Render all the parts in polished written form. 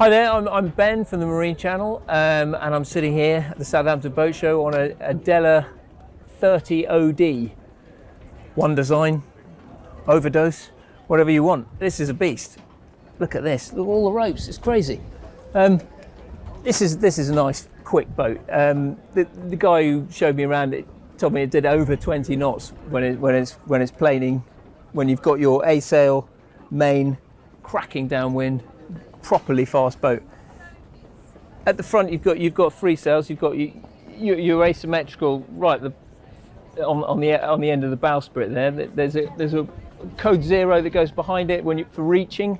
Hi there, I'm Ben from the Marine Channel, and I'm sitting here at the Southampton Boat Show on a Dehler 30 OD. One design, overdose, whatever you want. This is a beast. Look at this, look at all the ropes, it's crazy. This is a nice, quick boat. The guy who showed me around it told me it did over 20 knots when it's planing, when you've got your A sail, main, cracking downwind, properly fast boat. At the front you've got three sails. You've got your asymmetrical right on the end of the bowsprit there. There's a code 0 that goes behind it for reaching,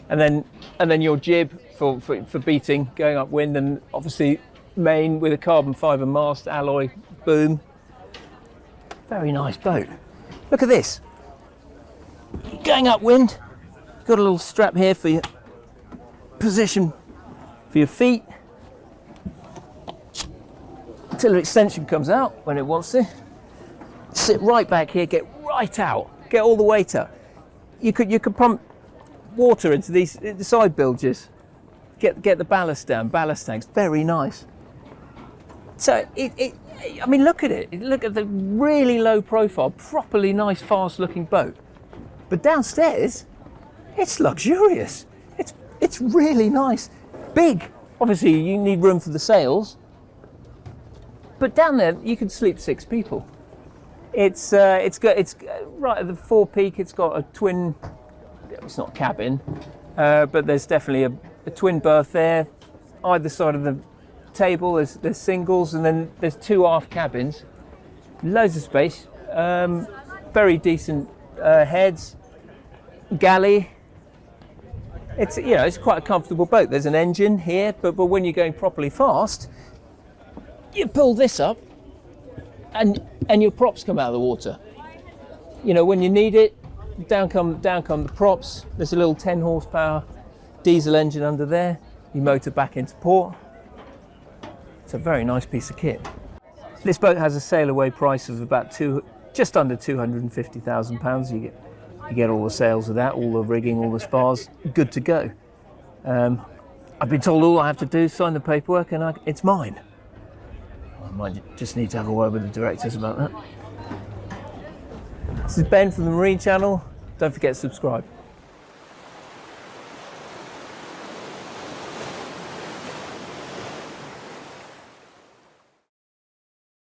and then your jib for beating going upwind, and obviously main with a carbon fibre mast, alloy boom. Very nice boat. Look at this. Going upwind, got a little strap here for your position for your feet. Tiller extension comes out when it wants to. Sit right back here, get right out, get all the weight up. You could pump water into these side bilges, get the ballast down, ballast tanks. Very nice. So I mean, look at it. Look at the really low profile, properly nice, fast looking boat. But downstairs, it's luxurious. It's really nice, big. Obviously, you need room for the sails, but down there you can sleep 6 people. It's right at the forepeak. It's got a twin. It's not cabin, but there's definitely a twin berth there. Either side of the table, there's singles, and then there's 2 aft cabins. Loads of space. Very decent heads. Galley. It's quite a comfortable boat. There's an engine here, but when you're going properly fast, you pull this up, and your props come out of the water. When you need it, down come the props. There's a little 10 horsepower diesel engine under there. You motor back into port. It's a very nice piece of kit. This boat has a sail away price of about just under £250,000. You get all the sails of that, all the rigging, all the spars, good to go. I've been told all I have to do is sign the paperwork and it's mine. I might just need to have a word with the directors about that. This is Ben from the Marine Channel. Don't forget to subscribe.